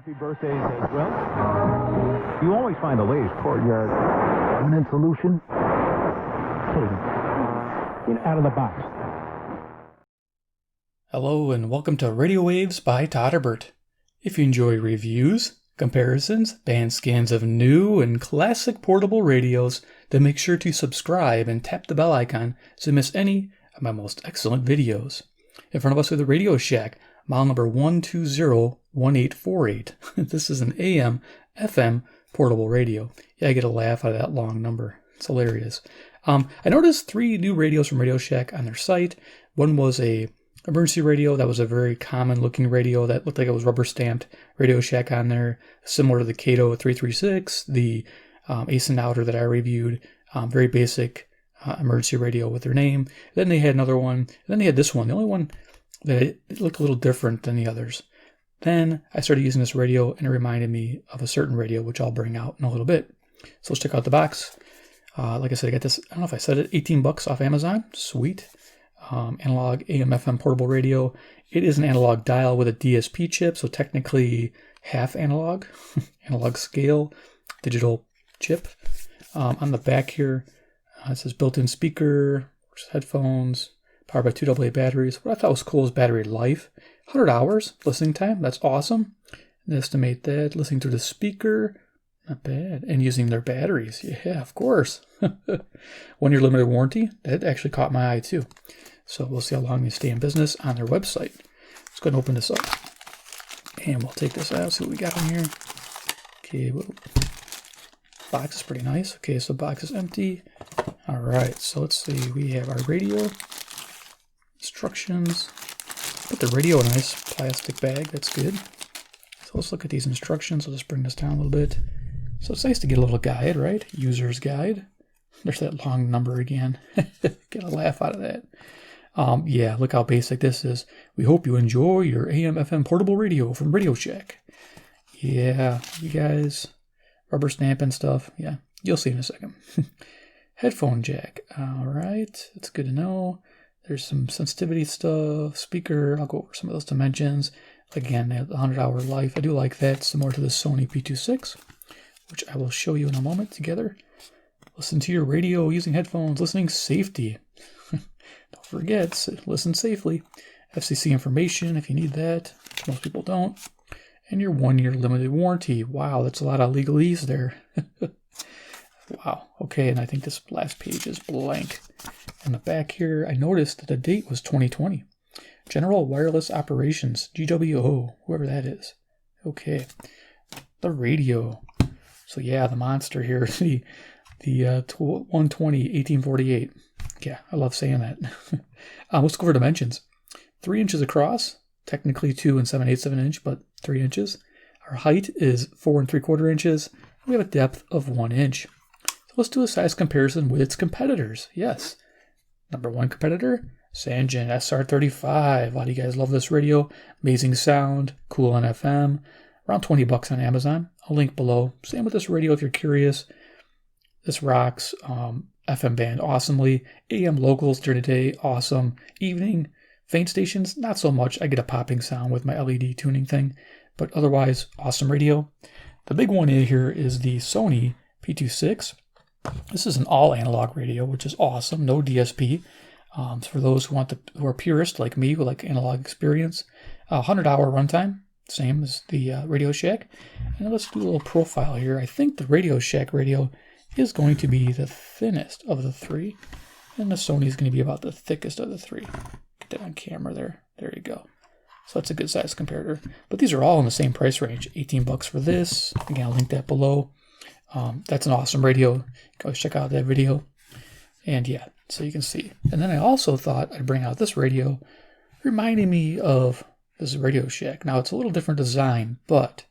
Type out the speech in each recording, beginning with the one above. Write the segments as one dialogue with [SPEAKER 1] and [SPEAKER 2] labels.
[SPEAKER 1] Happy birthdays as well. You always find the latest courtyard permanent solution. Out of the box.
[SPEAKER 2] Hello and welcome to Radio Waves by Todderbert. If you enjoy reviews, comparisons, band scans of new and classic portable radios, then make sure to subscribe and tap the bell icon to miss any of my most excellent videos. In front of us are the RadioShack, model number 1201848. This is an AM, FM portable radio. Yeah, I get a laugh out of that long number. It's hilarious. I noticed 3 new radios from RadioShack on their site. One was a emergency radio. That was a very common looking radio that looked like it was rubber stamped. RadioShack on there, similar to the Kato 336, the Ace and Outer that I reviewed. Very basic emergency radio with their name. Then they had another one. And then they had this one. The only one that it looked a little different than the others. Then I started using this radio and it reminded me of a certain radio, which I'll bring out in a little bit. So let's check out the box. Like I said, I got this, I don't know if I said it, $18 off Amazon. Sweet. Analog AM FM portable radio. It is an analog dial with a DSP chip, so technically half analog, analog scale, digital chip. On the back here, it says built-in speaker, headphones, powered by 2 AA batteries. What I thought was cool is battery life. 100 hours listening time. That's awesome. And estimate that. Listening to the speaker. Not bad. And using their batteries. Yeah, of course. 1 year limited warranty. That actually caught my eye too. So we'll see how long they stay in business on their website. Let's go ahead and open this up. And we'll take this out. See what we got in here. Okay. Whoa. Box is pretty nice. Okay, so the box is empty. All right. So let's see. We have our radio. Instructions. Put the radio in a nice plastic bag. That's good. So let's look at these instructions. I'll just bring this down a little bit. So it's nice to get a little guide, right? User's guide. There's that long number again. Get a laugh out of that. Yeah, look how basic this is. We hope you enjoy your AM FM portable radio from RadioShack. Yeah, you guys, rubber stamp and stuff. Yeah, you'll see in a second. Headphone jack. All right, that's good to know. There's some sensitivity stuff, speaker. I'll go over some of those dimensions. Again, they have the 100-hour life. I do like that, similar to the Sony P26, which I will show you in a moment together. Listen to your radio using headphones. Listening safety. Don't forget, listen safely. FCC information if you need that. Most people don't. And your 1 year limited warranty. Wow, that's a lot of legalese there. Wow. Okay, and I think this last page is blank. In the back here, I noticed that the date was 2020. General Wireless Operations, GWO, whoever that is. Okay. The radio. So yeah, the monster here, the 120-1848. Yeah, I love saying that. Let's go over dimensions. 3 inches across, technically 2 7/8 of an inch, but 3 inches. Our height is 4 3/4 inches. We have a depth of 1 inch. So let's do a size comparison with its competitors. Yes. Number 1 competitor, Sangean SR35. A lot of you guys love this radio. Amazing sound, cool on FM. Around $20 on Amazon. I'll link below. Same with this radio if you're curious. This rocks. FM band awesomely. AM locals during the day, awesome. Evening, faint stations, not so much. I get a popping sound with my LED tuning thing. But otherwise, awesome radio. The big one in here is the Sony P26. This is an all analog radio, which is awesome. No DSP. For those who are purists like me, who like analog experience. 100-hour runtime, same as the RadioShack. And let's do a little profile here. I think the RadioShack radio is going to be the thinnest of the 3. And the Sony is going to be about the thickest of the 3. Get that on camera there. There you go. So that's a good size comparator. But these are all in the same price range. $18 for this. Again, I'll link that below. That's an awesome radio. Go check out that video. And yeah, so you can see. And then I also thought I'd bring out this radio, reminding me of this RadioShack. Now it's a little different design, but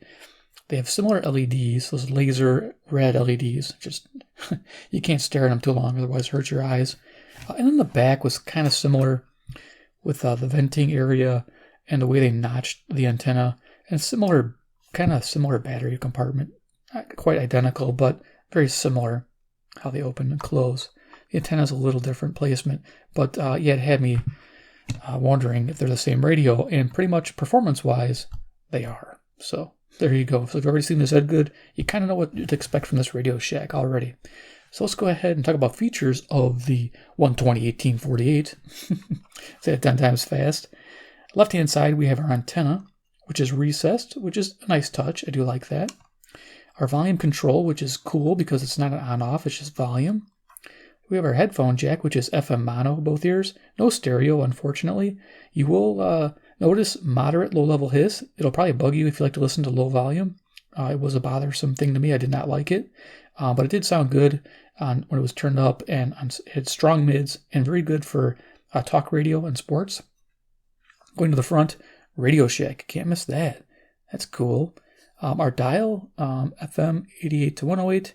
[SPEAKER 2] they have similar LEDs, those laser red LEDs. Just you can't stare at them too long, otherwise it hurts your eyes. And then the back was kind of similar with the venting area and the way they notched the antenna, and similar, kind of similar battery compartment. Not quite identical, but very similar how they open and close. The antenna's a little different placement, but yeah, it had me wondering if they're the same radio, and pretty much performance-wise, they are. So There you go. So if you've already seen this Ed Good, you kind of know what to expect from this RadioShack already. So let's go ahead and talk about features of the 120/1848. Say it 10 times fast. Left-hand side, we have our antenna, which is recessed, which is a nice touch. I do like that. Our volume control, which is cool because it's not an on-off, it's just volume. We have our headphone jack, which is FM mono, both ears. No stereo, unfortunately. You will notice moderate low-level hiss. It'll probably bug you if you like to listen to low volume. It was a bothersome thing to me. I did not like it. But it did sound good when it was turned up, and it had strong mids and very good for talk radio and sports. Going to the front, RadioShack. Can't miss that. That's cool. Our dial, FM 88 to 108.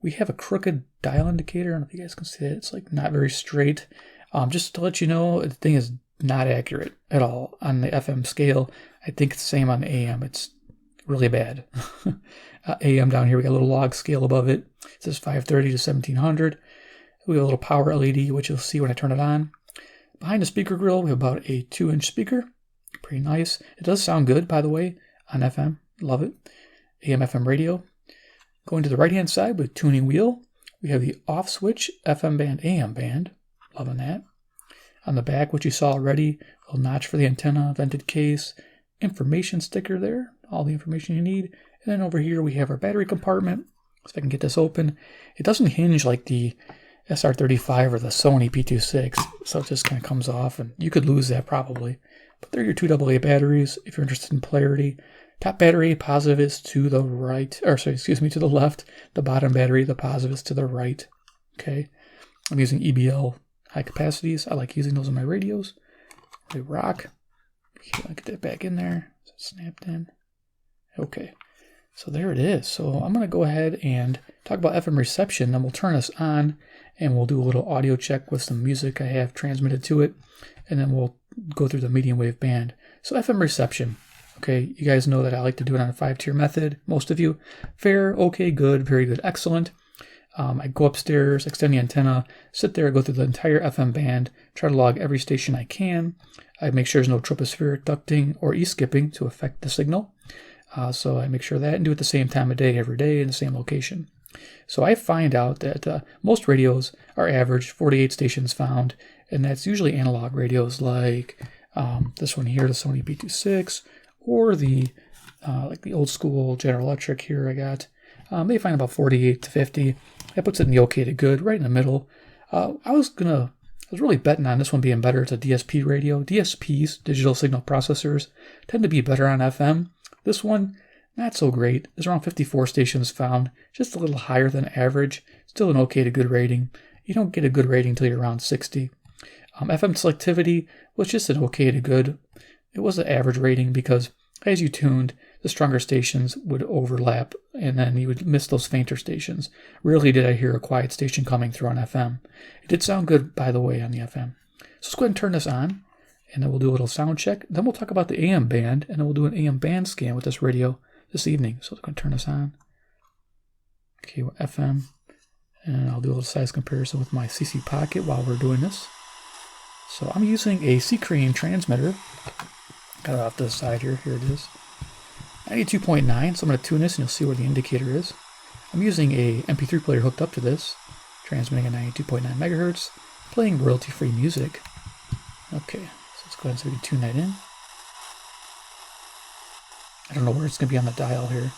[SPEAKER 2] We have a crooked dial indicator. I don't know if you guys can see that. It's like not very straight. Just to let you know, the thing is not accurate at all on the FM scale. I think it's the same on the AM. It's really bad. AM down here, we got a little log scale above it. It says 530 to 1700. We have a little power LED, which you'll see when I turn it on. Behind the speaker grill, we have about a 2-inch speaker. Pretty nice. It does sound good, by the way, on FM. Love it. AM, FM radio. Going to the right-hand side with tuning wheel, we have the off switch, FM band, AM band. Loving that. On the back, which you saw already, a little notch for the antenna, vented case, information sticker there, all the information you need. And then over here, we have our battery compartment. So if I can get this open, it doesn't hinge like the SR35 or the Sony P26, so it just kind of comes off, and you could lose that probably. But they're your 2 AA batteries if you're interested in polarity. Top battery, positive is to the right, to the left. The bottom battery, the positive is to the right. Okay. I'm using EBL high capacities. I like using those in my radios. They rock. Okay, I'll get that back in there. So it's snapped in. Okay. So there it is. So I'm going to go ahead and talk about FM reception. Then we'll turn this on and we'll do a little audio check with some music I have transmitted to it. And then we'll go through the medium wave band. So FM reception. Okay, you guys know that I like to do it on a 5-tier method. Most of you. Fair, okay, good, very good, excellent. I go upstairs, extend the antenna, sit there, go through the entire FM band, try to log every station I can. I make sure there's no tropospheric ducting or e-skipping to affect the signal. So I make sure that and do it the same time of day every day in the same location. So I find out that most radios are average 48 stations found, and that's usually analog radios like this one here, the Sony B26, or the like the old school General Electric here I got. They find about 48 to 50. That puts it in the okay to good, right in the middle. I was really betting on this one being better. It's a DSP radio. DSPs, digital signal processors, tend to be better on FM. This one, not so great. There's around 54 stations found, just a little higher than average. Still an okay to good rating. You don't get a good rating until you're around 60. FM selectivity was just an okay to good. It was an average rating because as you tuned, the stronger stations would overlap and then you would miss those fainter stations. Rarely did I hear a quiet station coming through on FM. It did sound good, by the way, on the FM. So let's go ahead and turn this on, and then we'll do a little sound check. Then we'll talk about the AM band, and then we'll do an AM band scan with this radio this evening. So let's go ahead and turn this on. Okay, well, FM, and I'll do a little size comparison with my CC Pocket while we're doing this. So I'm using a C-Crane transmitter. Got it off to the side here. Here it is. 92.9. So I'm going to tune this and you'll see where the indicator is. I'm using a MP3 player hooked up to this, transmitting at 92.9 megahertz, playing royalty-free music. Okay, so let's go ahead and see if we can tune that in. I don't know where it's going to be on the dial here.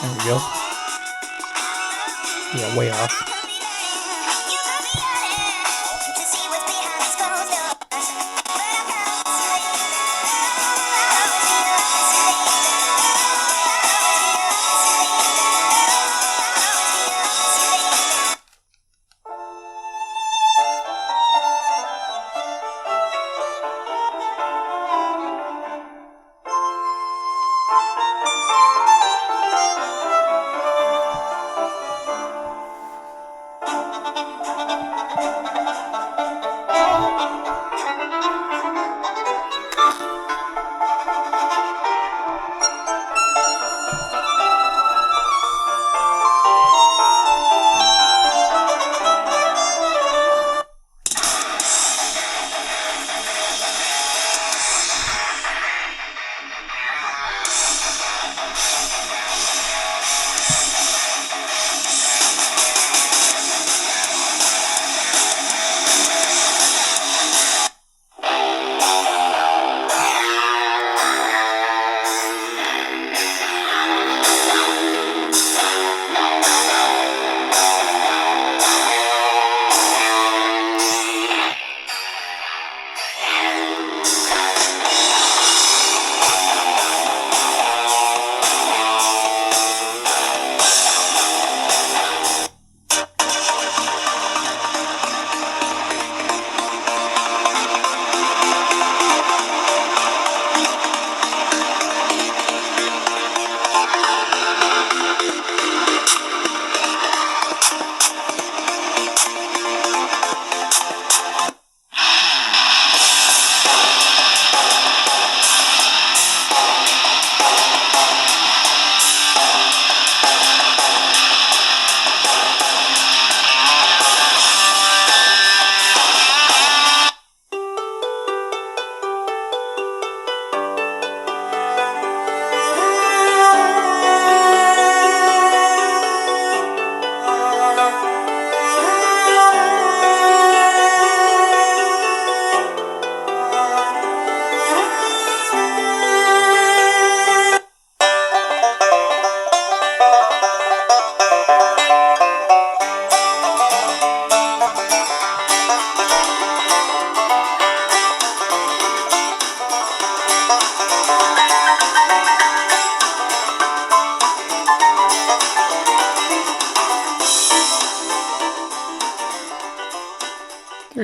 [SPEAKER 2] There we go. Yeah, way off.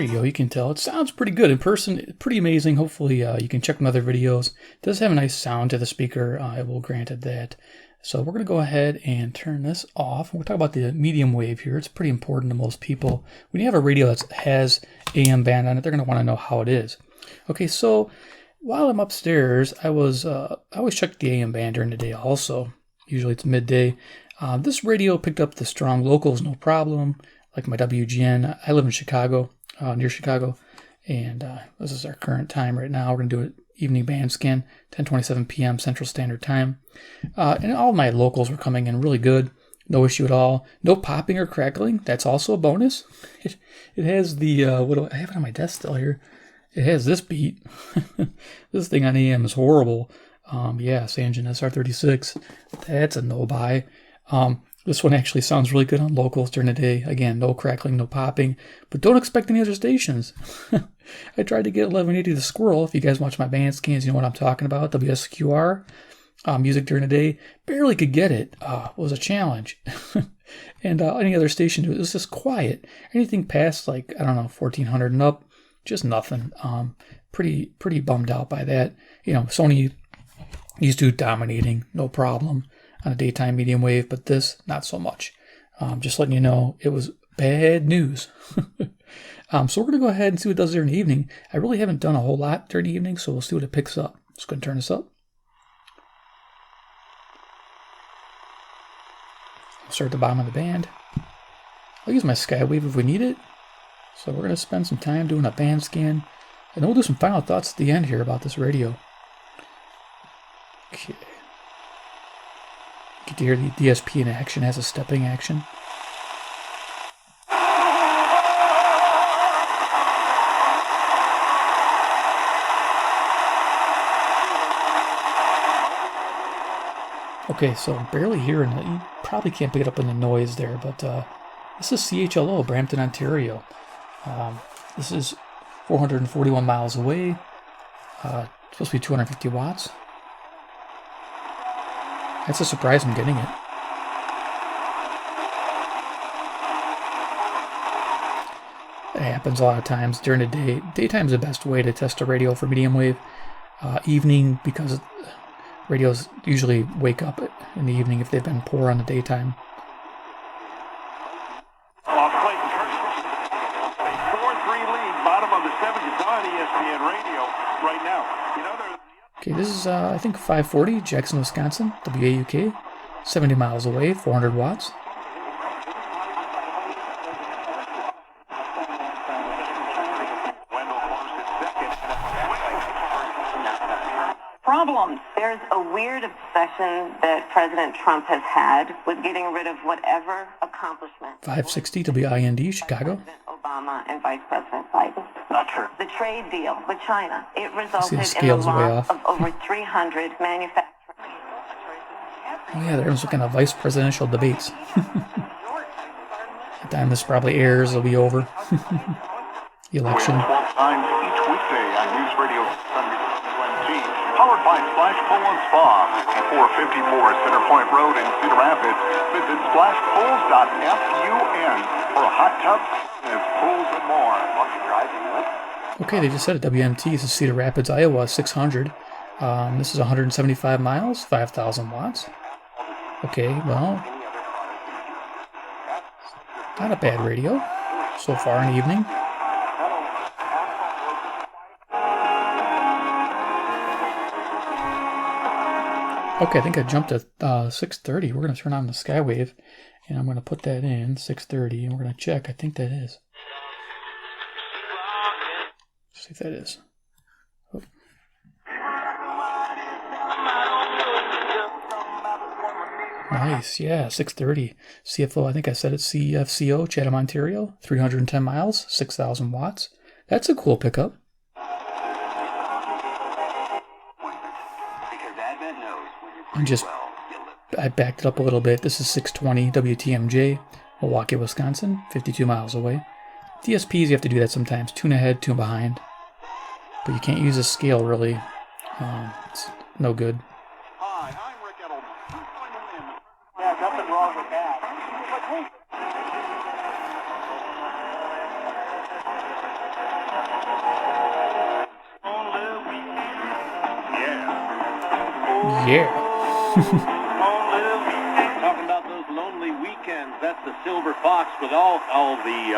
[SPEAKER 2] you go. You can tell. It sounds pretty good in person. Pretty amazing. Hopefully you can check my other videos. It does have a nice sound to the speaker. I will grant it that. So we're going to go ahead and turn this off. We'll talk about the medium wave here. It's pretty important to most people. When you have a radio that has AM band on it, they're going to want to know how it is. Okay, so while I'm upstairs, I always check the AM band during the day also. Usually it's midday. This radio picked up the strong locals, no problem, like my WGN. I live in Chicago, near Chicago, and this is our current time right now. We're going to do it evening band scan, 10:27 p.m. Central Standard Time. And all my locals were coming in really good. No issue at all. No popping or crackling. That's also a bonus. It has the, what do I have it on my desk still here? It has this beat. This thing on AM is horrible. Yeah, Sangean SR36. That's a no-buy. This one actually sounds really good on locals during the day. Again, no crackling, no popping. But don't expect any other stations. I tried to get 1180 The Squirrel. If you guys watch my band scans, you know what I'm talking about. WSQR. Music during the day. Barely could get it. It was a challenge. And any other station, it was just quiet. Anything past, like, I don't know, 1400 and up, just nothing. Pretty bummed out by that. You know, Sony used to dominating, no problem, on a daytime medium wave, but this, not so much. Just letting you know, it was bad news. So we're going to go ahead and see what it does during the evening. I really haven't done a whole lot during the evening, so we'll see what it picks up. Just going to turn this up. Start at the bottom of the band. I'll use my Skyway if we need it. So we're going to spend some time doing a band scan, and then we'll do some final thoughts at the end here about this radio. Okay. Get to hear the DSP in action, has a stepping action. Okay, so I'm barely hearing it. You probably can't pick it up in the noise there, but this is CHLO, Brampton, Ontario. This is 441 miles away. Supposed to be 250 watts. That's a surprise I'm getting it. It happens a lot of times during the day. Daytime's the best way to test a radio for medium wave. Evening, because radios usually wake up in the evening if they've been poor on the daytime. Okay, this is, I think, 540, Jackson, Wisconsin, WAUK, 70 miles away, 400 watts.
[SPEAKER 3] Problems. There's a weird obsession that President Trump has had with getting rid of whatever accomplishment.
[SPEAKER 2] 560 WIND, Chicago.
[SPEAKER 3] President Obama and Vice President Biden.
[SPEAKER 4] Not true.
[SPEAKER 3] The trade deal with China. It resulted in the
[SPEAKER 2] scale's way
[SPEAKER 3] loss
[SPEAKER 2] off.
[SPEAKER 3] of over 300 manufacturing.
[SPEAKER 2] Oh yeah, they're some kind of vice presidential debates. By the time this probably airs, it'll be over. The election.
[SPEAKER 4] 12 times each weekday on News Radio 620, powered by Splash Pool and Spa, 454 Center Point Road in Cedar Rapids. Visit splashpools.fun for a hot tub, pools, and more.
[SPEAKER 2] Okay, they just said it. WMT. This is Cedar Rapids, Iowa, 600. This is 175 miles, 5,000 watts. Okay, well, not a bad radio so far in the evening. Okay, I think I jumped to 630. We're going to turn on the Skywave, and I'm going to put that in, 630, and we're going to check. I think that is. Let's see if that is. Oh. Nice, yeah, 630. CFO, I think I said it's CFCO, Chatham, Ontario, 310 miles, 6,000 watts. That's a cool pickup. I backed it up a little bit. This is 620 WTMJ, Milwaukee, Wisconsin, 52 miles away. DSPs, you have to do that sometimes. Tune ahead, tune behind. But you can't use a scale, really. It's no good.
[SPEAKER 4] Hi, I'm Rick Edelman. Yeah, nothing wrong with that.
[SPEAKER 2] Yeah.
[SPEAKER 5] Talking about those lonely weekends. That's the Silver Fox without all the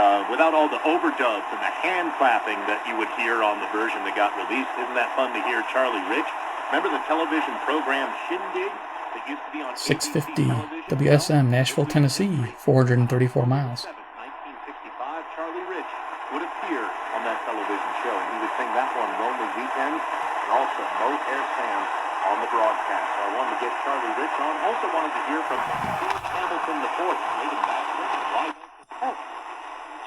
[SPEAKER 5] overdubs and the hand clapping that you would hear on the version that got released. Isn't that fun to hear? Charlie Rich. Remember the television program Shindig that used to be on
[SPEAKER 2] 650 WSM, Nashville, Tennessee, 434 miles.
[SPEAKER 5] 1965, Charlie Rich would appear on that television show, and he would sing that one, Lonely Weekends, and also Mohair Sam on the broadcast. So I wanted to get Charlie Rich on. Also wanted to hear from George Hamilton IV, David Baxter, and why don't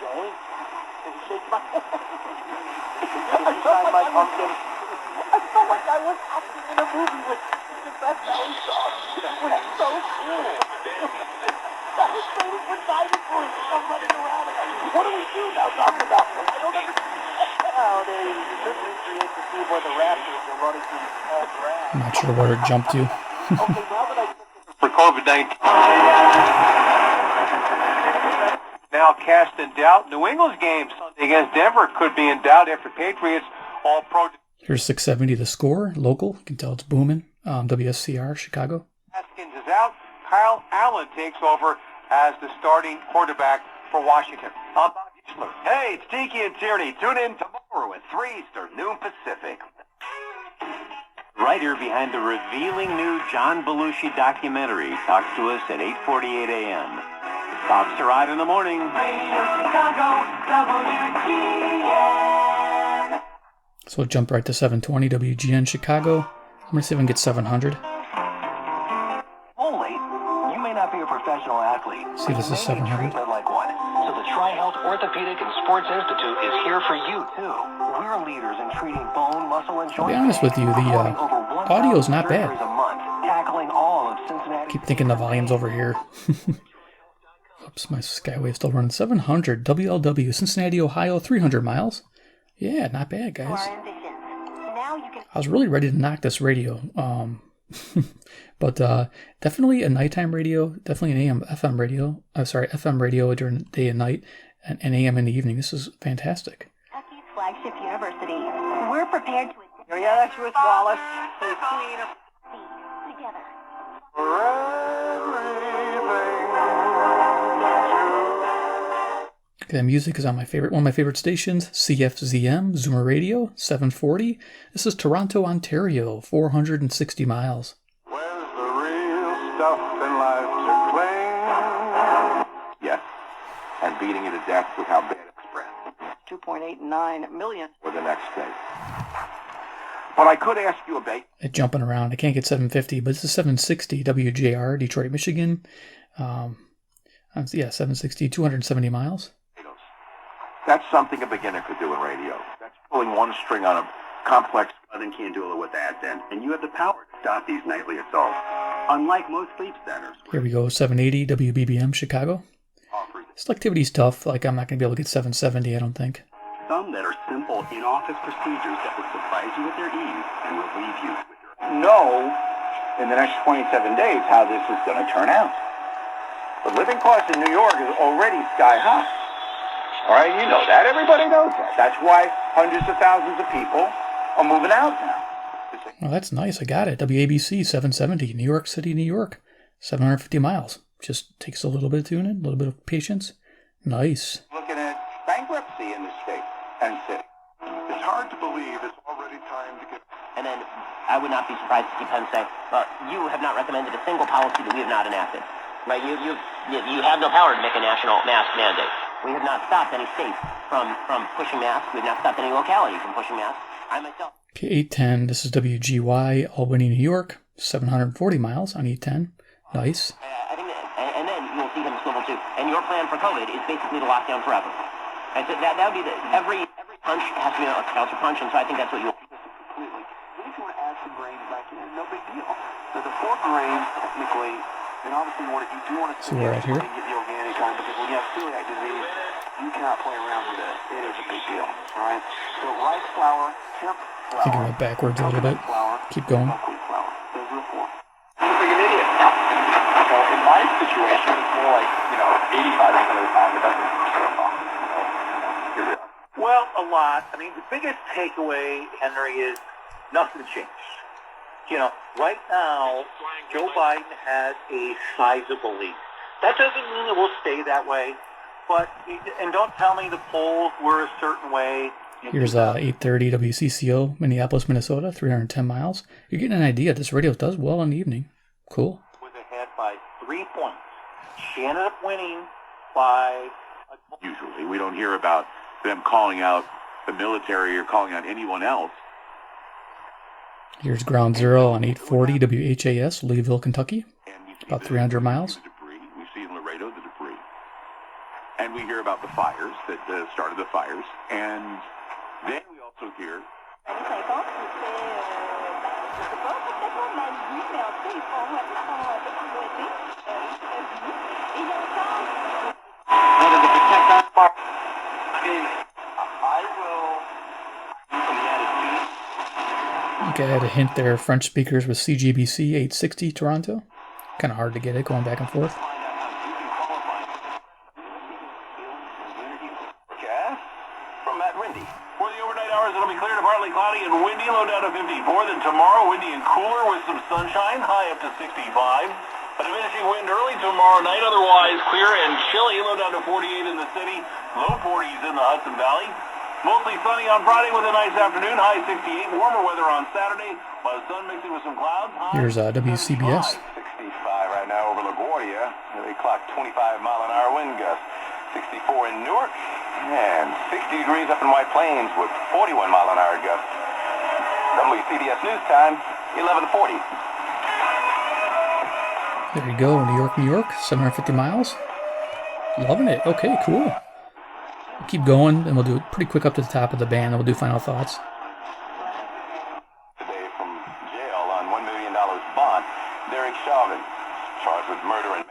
[SPEAKER 5] Joey, can you shake my head? Can you sign my pumpkin? I felt like I was acting in a movie with the best selling song. It was so cool. I was waiting for dinosaurs to come running around. What do we do now? Talking about them? I don't understand. Oh, they could recreate the scene where the raptors are running through the small grass.
[SPEAKER 2] I'm not sure where it jumped to.
[SPEAKER 5] Okay, now that I for COVID-19. Now cast in doubt. New England's game Sunday against Denver could be in doubt after Patriots All-Pro.
[SPEAKER 2] Here's 670, The Score, local. You can tell it's booming. WSCR, Chicago.
[SPEAKER 5] Haskins is out. Kyle Allen takes over as the starting quarterback for Washington. I'm Bob Ushler. Hey, it's Tiki and Tierney. Tune in tomorrow at 3 Eastern, noon Pacific. Writer behind the revealing new John Belushi documentary talks to us at 8:48 a.m. Bob's to ride in the morning.
[SPEAKER 2] So we'll jump right to 720 WGN Chicago. I'm going to see if I can get 700.
[SPEAKER 5] Only, you may not be a professional athlete.
[SPEAKER 2] See if this is 700.
[SPEAKER 5] Like one. So the Tri-Health Orthopedic and Sports Institute is here for you, too. We're leaders in treating bone, muscle, and joint.
[SPEAKER 2] To be honest with you, the audio is not bad.
[SPEAKER 5] Tackling all of Cincinnati.
[SPEAKER 2] I keep thinking the volume's over here. Oops, my Skyway still running. 700 WLW, Cincinnati, Ohio, 300 miles. Yeah, not bad, guys. I was really ready to knock this radio. But definitely a nighttime radio, definitely an AM, FM radio. FM radio during the day and night, and AM in the evening. This is fantastic.
[SPEAKER 3] Kentucky's flagship university. We're prepared to...
[SPEAKER 5] Yeah, that's Ruth Wallace.
[SPEAKER 3] The queen of... Together.
[SPEAKER 2] Okay, the music is on one of my favorite stations, CFZM, Zoomer Radio, 740. This is Toronto, Ontario, 460 miles.
[SPEAKER 4] Where's the real stuff in life to claim? Yes, and beating it to death with how bad it's spread.
[SPEAKER 5] 2.89 million.
[SPEAKER 4] For the next day. But I could ask you a bait.
[SPEAKER 2] It's jumping around. I can't get 750, but this is 760 WJR, Detroit, Michigan. 760, 270 miles.
[SPEAKER 4] That's something a beginner could do in radio. That's pulling one string on a complex. Then can't do it with that then. And you have the power to stop these nightly assaults. Unlike most sleep centers.
[SPEAKER 2] Here we go, 780 WBBM, Chicago. Selectivity's tough. Like, I'm not going to be able to get 770, I don't think.
[SPEAKER 4] Some that are simple in-office procedures that will surprise you with their ease and relieve you with your... Know in the next 27 days how this is going to turn out. The living cost in New York is already sky high. All right, you know that. Everybody knows that. That's why hundreds of thousands of people are moving out now.
[SPEAKER 2] Well, that's nice. I got it. WABC 770, New York City, New York. 750 miles. Just takes a little bit of tuning, a little bit of patience. Nice.
[SPEAKER 4] Looking at bankruptcy in the state and city. It's hard to believe it's already time to get...
[SPEAKER 6] And then I would not be surprised to see Penn say, you have not recommended a single policy that we have not enacted. Right? You have no power to make a national mask mandate. We have not stopped any states from pushing masks. We have not stopped any locality from pushing masks. I myself.
[SPEAKER 2] Okay, 810. This is WGY, Albany, New York. 740 miles on 810. Nice.
[SPEAKER 6] I think and then you will see him swivel too. And your plan for COVID is basically to lock down forever. And so that would be every punch has to be a counter punch, and so I think that's what you'll.
[SPEAKER 5] Completely. What if you want to add some grains back in? No big deal. So the 4 grains, technically, and obviously you do want to
[SPEAKER 2] So we're right here.
[SPEAKER 5] get the organic on, because when you have celiac disease, you cannot play around with it. It is a big deal. All right. So rice flour, hemp flour.
[SPEAKER 2] I think I went backwards a little bit. Keep going.
[SPEAKER 5] Buckwheat flour. Those are the 4. I'm a freaking idiot. So in my situation, it's more like 85% of the time it doesn't. Well, a lot. I mean, the biggest takeaway, Henry, is nothing changed. You know, right now, Joe Biden has a sizable lead. That doesn't mean it will stay that way, but, and don't tell me the polls were a certain way.
[SPEAKER 2] Here's 8:30 WCCO, Minneapolis, Minnesota, 310 miles. You're getting an idea. This radio does well in the evening. Cool.
[SPEAKER 5] Was ahead by 3 points. She ended up winning by...
[SPEAKER 7] Usually, we don't hear about them calling out the military or calling out anyone else.
[SPEAKER 2] Here's Ground Zero on 840 WHAS, Louisville, Kentucky. About 300 miles.
[SPEAKER 7] We see in Laredo the debris. And we hear about the fires that started the fires. And then we also hear...
[SPEAKER 2] Okay, I had a hint there. French speakers with CGBC 860 Toronto. Kind of hard to get it going back and forth.
[SPEAKER 5] From Matt Windy. For the overnight hours, it'll be clear to partly cloudy and windy, low down to 54. Then tomorrow, windy and cooler with some sunshine, high up to 65. A diminishing wind early tomorrow night, otherwise clear and chilly, low down to 48 in the city, low 40s in the Hudson Valley. Mostly sunny on Friday with a nice afternoon, high 68. Warmer weather on Saturday, while the sun mixing with some clouds.
[SPEAKER 2] Here's WCBS.
[SPEAKER 4] 65 right now over LaGuardia. They clock 25-mile-an-hour wind gusts. 64 in Newark, and 60 degrees up in White Plains with 41-mile-an-hour gusts. WCBS News Time, 11:40.
[SPEAKER 2] There we go, New York, 750 miles. Loving it. Okay, cool. We'll keep going, and we'll do it pretty quick up to the top of the band, and we'll do final thoughts.
[SPEAKER 4] Today from jail on $1 million bond, Derek Chauvin, charged with murder and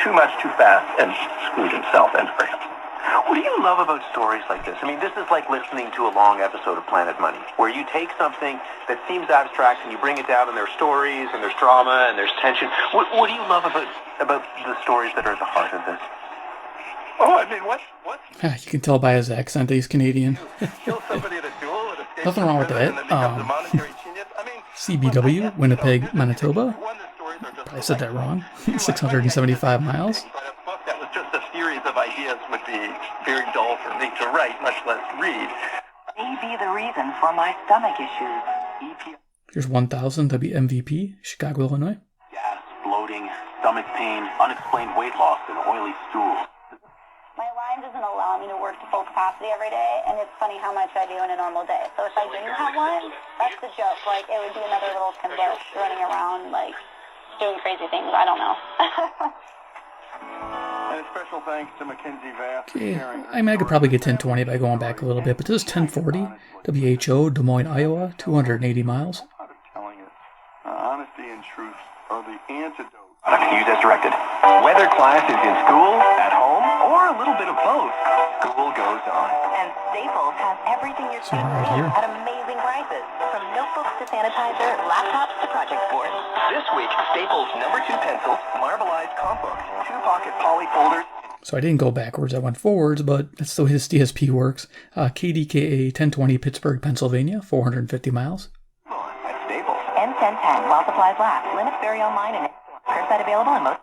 [SPEAKER 4] too much, too fast, and screwed himself and for him. What do you love about stories like this? I mean, this is like listening to a long episode of Planet Money, where you take something that seems abstract and you bring it down, and there's stories, and there's drama, and there's tension. What do you love about the stories that are at the heart of this? Oh, I mean, what?
[SPEAKER 2] You can tell by his accent that he's Canadian.
[SPEAKER 4] Kill somebody at a duel,
[SPEAKER 2] Nothing wrong with that. CBW, Winnipeg, Manitoba. I said that wrong. 675 miles.
[SPEAKER 4] That was just a series of ideas would be very dull for me to write, much less read.
[SPEAKER 3] May be the reason for my stomach issues.
[SPEAKER 2] Here's 1000 WMVP, Chicago, Illinois.
[SPEAKER 4] Gas, bloating, stomach pain, unexplained weight loss, and oily stool.
[SPEAKER 8] My line doesn't allow me to work to full capacity every day, and it's funny how much I do in a normal day. So if I didn't have one, that's the joke. Like, it would be another little Timber running around, like, doing crazy things. I don't know.
[SPEAKER 4] And a special thanks to Mackenzie Vass.
[SPEAKER 2] Okay, I mean, I could probably get 1020 by going back a little bit, but this is 1040, WHO, Des Moines, Iowa, 280 miles.
[SPEAKER 4] Telling it. Honesty and truth are the antidote. Use as directed. Whether class is in school, at home, or a little bit of both, school goes on.
[SPEAKER 3] And Staples has everything your kids
[SPEAKER 2] right
[SPEAKER 3] need
[SPEAKER 2] here.
[SPEAKER 3] at amazing prices. From notebooks to sanitizer, laptops to project boards.
[SPEAKER 4] This week, Staples #2 pencils, marbleized comp books, 2-pocket poly folders.
[SPEAKER 2] So I didn't go backwards, I went forwards, but that's the way this DSP works. KDKA 1020, Pittsburgh, Pennsylvania, 450 miles.
[SPEAKER 4] At Staples.
[SPEAKER 3] N1010 while supplies last. Limits vary online and curbside available in most.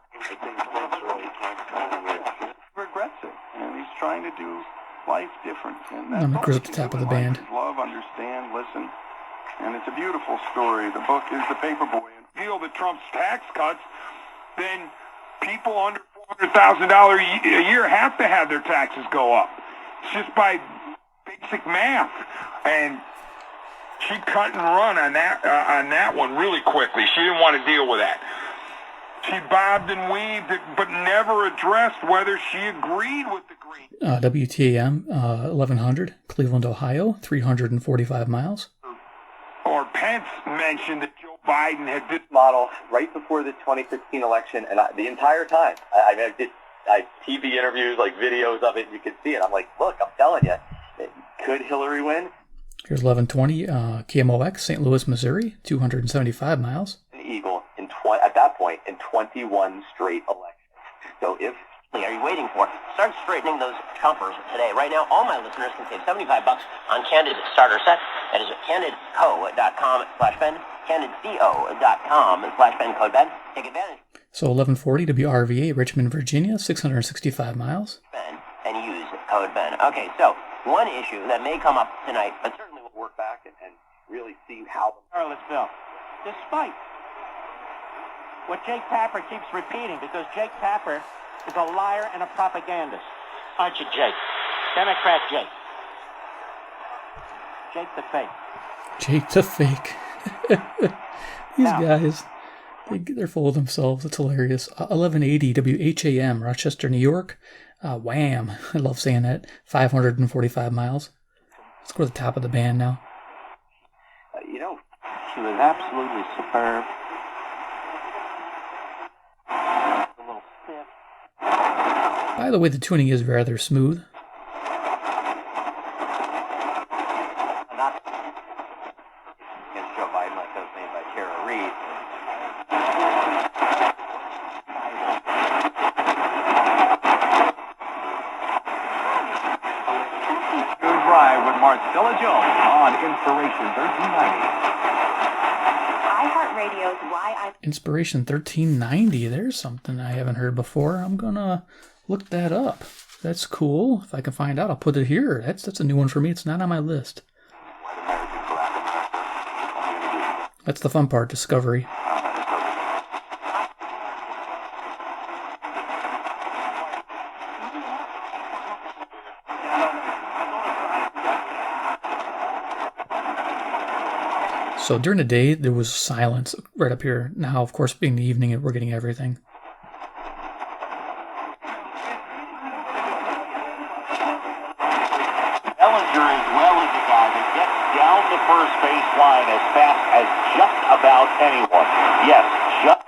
[SPEAKER 4] Regrets it, and he's trying to do life different. And
[SPEAKER 2] I'm gonna cruise up the top of the band.
[SPEAKER 4] Love, understand, listen, and it's a beautiful story. The book is The Paperboy. And feel that Trump's tax cuts, then people under $400,000 a year have to have their taxes go up. It's just by basic math, and she cut and run on that one really quickly. She didn't want to deal with that. She bobbed and weaved it, but never addressed whether she agreed with the green.
[SPEAKER 2] WTAM 1100, Cleveland, Ohio, 345 miles.
[SPEAKER 4] Or Pence mentioned that Joe Biden had this
[SPEAKER 9] model right before the 2016 election, and the entire time, I did TV interviews, like videos of it, you could see it. I'm like, look, I'm telling you, could Hillary win?
[SPEAKER 2] Here's 1120, KMOX, St. Louis, Missouri, 275 miles.
[SPEAKER 9] An eagle at that point in 21 straight elections. So if, are you
[SPEAKER 6] you waiting for? Start straightening those chompers today. Right now, all my listeners can save $75 on Candid Starter Set. That is at candidco.com/Ben, candidco.com/Ben, code Ben. Take advantage.
[SPEAKER 2] So 1140 WRVA, Richmond, Virginia, 665 miles.
[SPEAKER 6] Ben, and use code Ben. Okay, so one issue that may come up tonight, but certainly we'll
[SPEAKER 4] work back and really see how the
[SPEAKER 10] Careless Bill. Despite what Jake Tapper keeps repeating, because Jake Tapper is a liar and a propagandist. Aren't you, Jake? Democrat Jake. Jake the fake.
[SPEAKER 2] Jake the fake. These guys, they're full of themselves. It's hilarious. 1180 WHAM, Rochester, New York. WHAM. I love saying that. 545 miles. Let's go to the top of the band now.
[SPEAKER 10] She was absolutely superb.
[SPEAKER 2] By the way, the tuning is rather smooth.
[SPEAKER 6] Not against Joe Biden like those made by Tara Reid.
[SPEAKER 4] Good Drive with Marcella Jones on Inspiration 1390.
[SPEAKER 3] iHeartRadio's Why I...
[SPEAKER 2] Inspiration 1390. There's something I haven't heard before. I'm gonna look that up. That's cool. If I can find out, I'll put it here. That's a new one for me. It's not on my list. That's the fun part, discovery. So during the day, there was silence right up here. Now, of course, being the evening, we're getting everything.
[SPEAKER 5] Ellinger as well as a guy that gets down the first base line as fast as just about anyone. Yes, just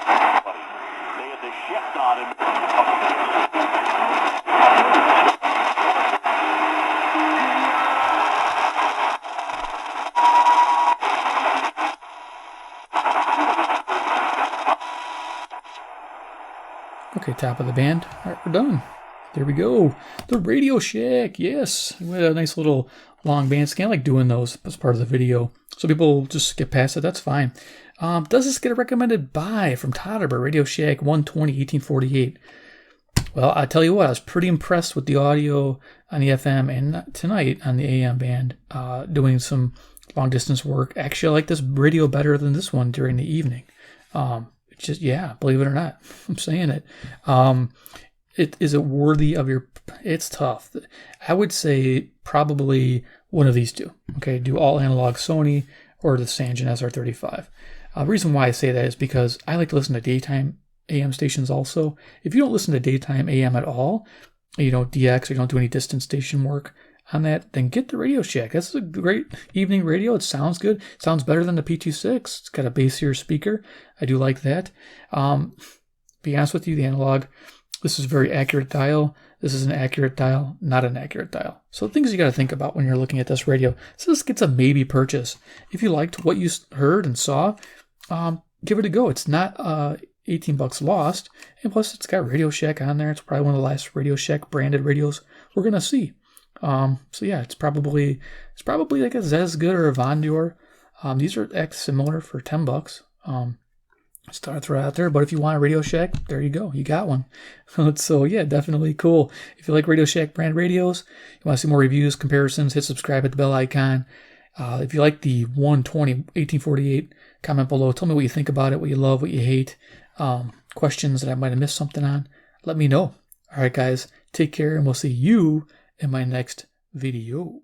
[SPEAKER 5] anybody. They had the shift on him.
[SPEAKER 2] Okay, top of the band. All right, we're done. There we go. The RadioShack. Yes. We had a nice little long band scan. I like doing those as part of the video. So people just skip past it. That's fine. Does this get a recommended buy from Todderbert? RadioShack 120 1848. Well, I tell you what, I was pretty impressed with the audio on the FM and tonight on the AM band, doing some long distance work. Actually, I like this radio better than this one during the evening. Just, yeah, believe it or not, I'm saying it. Is it worthy of your? It's tough. I would say probably one of these two. Okay, do all analog Sony or the Sangean SR35. The reason why I say that is because I like to listen to daytime AM stations also. If you don't listen to daytime AM at all, you don't DX or you don't do any distance station work on that, then get the RadioShack. That's a great evening radio. It sounds good. It sounds better than the P26. It's got a bassier speaker. I do like that. Be honest with you, the analog, this is a very accurate dial. This is an accurate dial, not an accurate dial. So things you got to think about when you're looking at this radio. So this gets a maybe purchase. If you liked what you heard and saw, give it a go. It's not $18 lost. And plus, it's got RadioShack on there. It's probably one of the last RadioShack branded radios we're going to see. So yeah, it's probably like a Zesgood or a Von Deur. These are similar for $10. Start throw out there, but if you want a RadioShack, there you go, you got one. So yeah, definitely cool. If you like RadioShack brand radios, you want to see more reviews, comparisons, hit subscribe, hit the bell icon. If you like the 120 1848, comment below. Tell me what you think about it, what you love, what you hate, questions that I might have missed something on. Let me know. All right, guys, take care, and we'll see you in my next video.